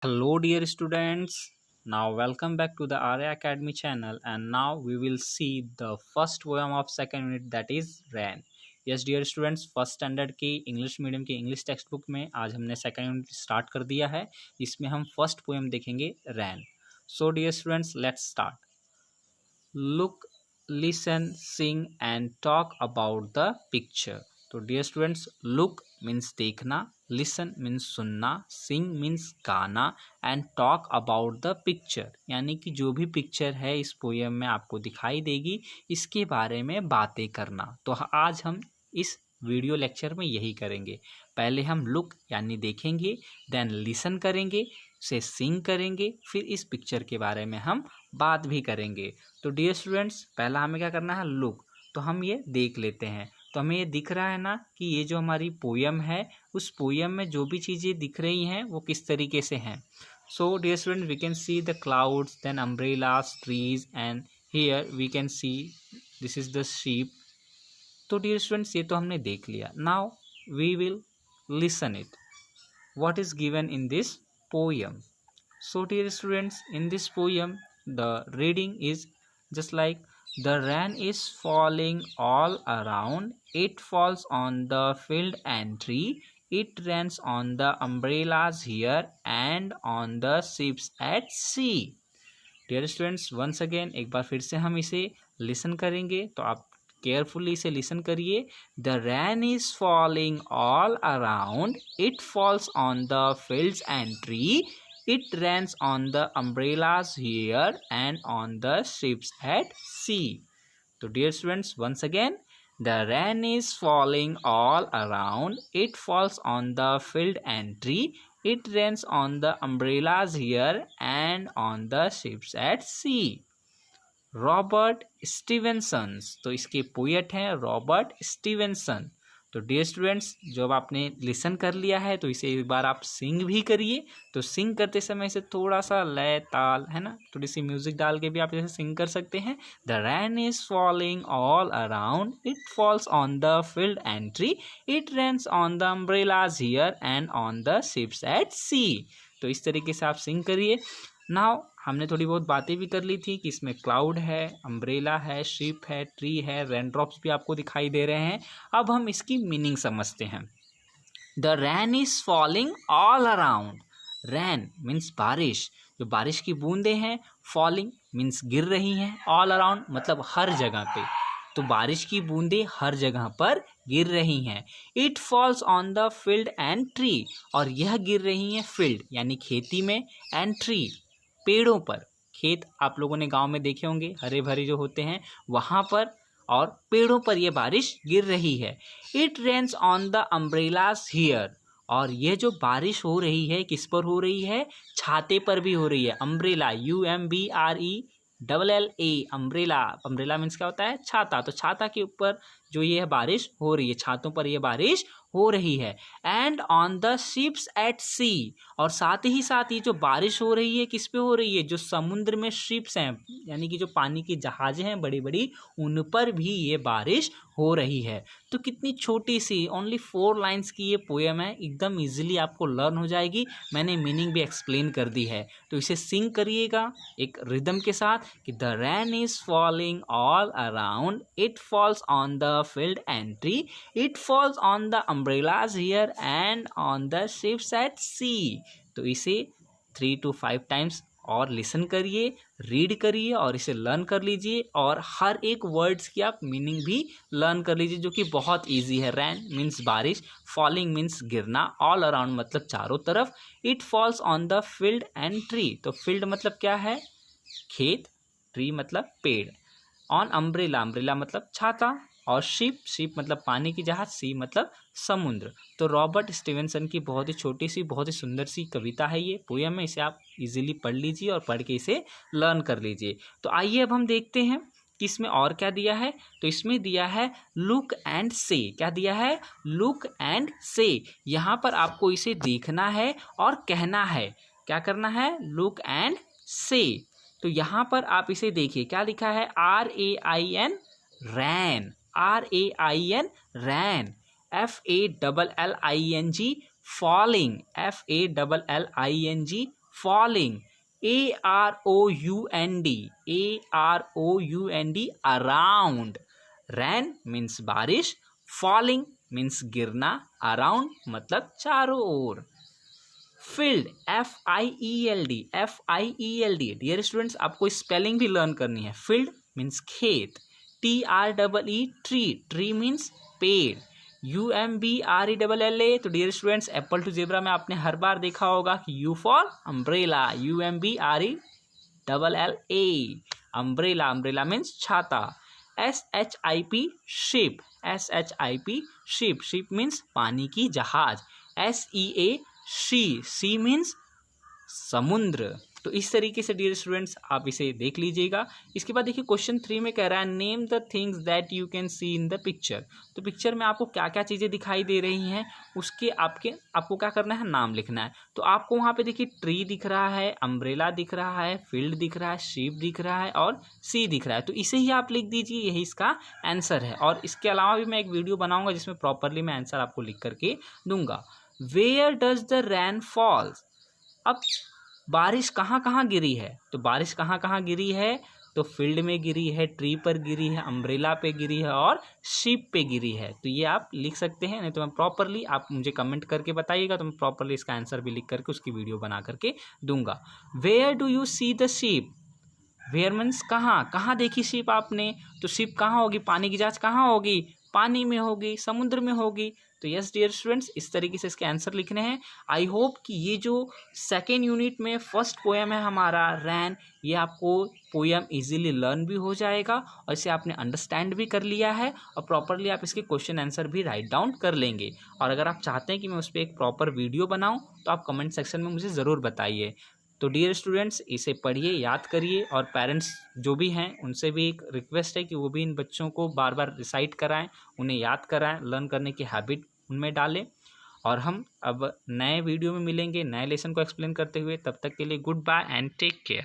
Hello, dear students. Now, welcome back to the Arya Academy channel, and now we will see the first poem of second unit, that is Rain. Yes, dear students, first standard की English medium की English text book में आज हमने second unit start कर दिया है। इसमें हम फर्स्ट पोएम देखेंगे rain. So dear students, let's start. Look, listen, sing and talk about the picture. तो डियर स्टूडेंट्स, लुक मीन्स देखना, लिसन मीन्स सुनना, सिंग मीन्स गाना and talk about the picture, यानी कि जो भी पिक्चर है इस पोएम में आपको दिखाई देगी इसके बारे में बातें करना। तो आज हम इस वीडियो लेक्चर में यही करेंगे। पहले हम लुक यानी देखेंगे, देन लिसन करेंगे, से सिंग करेंगे, फिर इस पिक्चर के बारे में हम बात भी करेंगे। तो डियर स्टूडेंट्स, पहला हमें क्या करना है, लुक। तो हम ये देख लेते हैं। तो हमें ये दिख रहा है ना कि ये जो हमारी पोयम है, उस पोयम में जो भी चीज़ें दिख रही हैं वो किस तरीके से हैं। So dear student, we can see the clouds, then umbrellas, trees and here we can see this is the sheep. तो डियर स्टूडेंट्स, ये तो हमने देख लिया। Now we will listen it, what is given in this poem. So dear students, in this poem the reading is just like, the rain is falling all around, it falls on the field and tree, it rains on the umbrellas here and on the ships at sea. Dear students, once again एक बार फिर से हम इसे listen करेंगे, तो आप carefully इसे लिसन करिए। The rain is falling all around, it falls on the fields and tree, it rains on the umbrellas here and on the ships at sea. तो dear students, once again, the rain is falling all around, it falls on the field and tree, it rains on the umbrellas here and on the ships at sea. Robert Stevenson, तो इसके poet हैं Robert Stevenson. तो dear students, जब आपने listen कर लिया है तो इसे एक बार आप सिंग भी करिए। तो सिंग करते समय इसे थोड़ा सा लय ताल है ना, थोड़ी सी म्यूजिक डाल के भी आप इसे सिंग कर सकते हैं। The rain is falling all around, it falls on the field and tree, it rains on the umbrellas here and on the ships at sea. तो इस तरीके से आप सिंग करिए। नाउ हमने थोड़ी बहुत बातें भी कर ली थी कि इसमें क्लाउड है, अम्ब्रेला है, शिप है, ट्री है, रेन ड्रॉप्स भी आपको दिखाई दे रहे हैं। अब हम इसकी मीनिंग समझते हैं। The rain is falling all around, rain means बारिश, जो बारिश की बूंदें हैं, फॉलिंग मीन्स गिर रही हैं, ऑल अराउंड मतलब हर जगह पे। तो बारिश की बूंदें हर जगह पर गिर रही हैं। It falls on the field and tree, और यह गिर रही हैं फील्ड यानी खेती में, एंड ट्री पेड़ों पर। खेत आप लोगों ने गांव में देखे होंगे, हरे भरे जो होते हैं वहाँ पर, और पेड़ों पर ये बारिश गिर रही है। It rains on the umbrellas here, और ये जो बारिश हो रही है किस पर हो रही है, छाते पर भी हो रही है। Umbrella, UMBRELLA, umbrella. Umbrella means क्या होता है, छाता। तो छाता के ऊपर जो ये बारिश हो रही है, छातों पर यह बारिश हो रही है। And on the ships at sea, और साथ ही साथ ये जो बारिश हो रही है किस पे हो रही है, जो समुद्र में शिप्स हैं यानी कि जो पानी की जहाजें हैं बड़ी बड़ी, उन पर भी ये बारिश हो रही है। तो कितनी छोटी सी ओनली 4 लाइन्स की ये पोएम है, एकदम इजीली आपको लर्न हो जाएगी। मैंने मीनिंग भी एक्सप्लेन कर दी है। तो इसे सिंग करिएगा एक रिदम के साथ कि the rain is falling all around, it falls on the field and tree, it falls on the umbrellas here and on the ships at sea. तो इसे 3 to 5 टाइम्स और लिसन करिए, रीड करिए और इसे लर्न कर लीजिए, और हर एक वर्ड्स की आप मीनिंग भी लर्न कर लीजिए, जो कि बहुत इजी है। रैन मीन्स बारिश, फॉलिंग मीन्स गिरना, ऑल अराउंड मतलब चारों तरफ, it falls on the field and tree, तो फील्ड मतलब क्या है, खेत, ट्री मतलब पेड़, ऑन अम्ब्रेला, अम्ब्रेला मतलब छाता, और शिप, शिप मतलब पानी की जहाज, सी मतलब समुद्र। तो रॉबर्ट स्टीवेंसन की बहुत ही छोटी सी बहुत ही सुंदर सी कविता है ये, पोएम है। इसे आप इजीली पढ़ लीजिए और पढ़ के इसे लर्न कर लीजिए। तो आइए अब हम देखते हैं कि इसमें और क्या दिया है। तो इसमें दिया है लुक एंड से। क्या दिया है, लुक एंड से। यहाँ पर आपको इसे देखना है और कहना है। क्या करना है, लुक एंड से। तो यहाँ पर आप इसे देखिए, क्या लिखा है, RAIN, रैन, RAIN, रैन, FALLING, falling, FALLING, falling, AROUND, AROUND, around. Rain means बारिश, falling means गिरना, around मतलब चारों ओर. Field, FIELD, FIELD. Dear students, आपको स्पेलिंग भी लर्न करनी है. फील्ड मीन्स खेत, TREE, ट्री, ट्री मीन्स पेड़, UMBRELLA. तो dear students, apple to zebra में आपने हर बार देखा होगा कि U for umbrella, UMBRELLA, umbrella, umbrella means छाता. SHIP, ship, SHIP, ship, ship means पानी की जहाज. SEA, सी मीन्स समुद्र. तो इस तरीके से डियर स्टूडेंट्स आप इसे देख लीजिएगा. इसके बाद देखिए क्वेश्चन 3 में कह रहा है name the things that you can see in the picture. तो पिक्चर में आपको क्या क्या चीज़ें दिखाई दे रही हैं, उसके आपको क्या करना है, नाम लिखना है. तो आपको वहाँ पे देखिए ट्री दिख रहा है, अम्ब्रेला दिख रहा है, फील्ड दिख रहा है, शिप दिख रहा है और सी दिख रहा है. तो इसे ही आप लिख दीजिए, यही इसका आंसर है. और इसके अलावा भी मैं एक वीडियो बनाऊंगा जिसमें प्रॉपरली मैं आंसर आपको लिख करके दूंगा. Where does the rain falls. अब बारिश कहाँ कहाँ गिरी है, तो बारिश कहाँ कहाँ गिरी है, तो फील्ड में गिरी है, ट्री पर गिरी है, अम्ब्रेला पे गिरी है और शिप पे गिरी है. तो ये आप लिख सकते हैं, नहीं तो मैं प्रॉपरली, आप मुझे कमेंट करके बताइएगा तो मैं प्रॉपरली इसका आंसर भी लिख करके उसकी वीडियो बना करके दूंगा. Where do you see the ship. Where means कहाँ, कहाँ देखी शिप आपने, तो शिप कहाँ होगी, पानी की जहाज कहाँ होगी, पानी में होगी, समुद्र में होगी. तो यस डियर स्टूडेंट्स, इस तरीके से इसके आंसर लिखने हैं. आई होप कि ये जो सेकेंड यूनिट में फर्स्ट पोएम है हमारा रैन, ये आपको पोएम इजीली लर्न भी हो जाएगा और इसे आपने अंडरस्टैंड भी कर लिया है और प्रॉपरली आप इसके क्वेश्चन आंसर भी राइट डाउन कर लेंगे. और अगर आप चाहते हैं कि मैं उस पर एक प्रॉपर वीडियो बनाऊँ तो आप कमेंट सेक्शन में मुझे ज़रूर बताइए. तो डियर स्टूडेंट्स, इसे पढ़िए, याद करिए और पेरेंट्स जो भी हैं उनसे भी एक रिक्वेस्ट है कि वो भी इन बच्चों को बार बार रिसाइट कराएं, उन्हें याद कराएं, लर्न करने की हैबिट उनमें डालें. और हम अब नए वीडियो में मिलेंगे नए लेसन को एक्सप्लेन करते हुए. तब तक के लिए good bye and take care.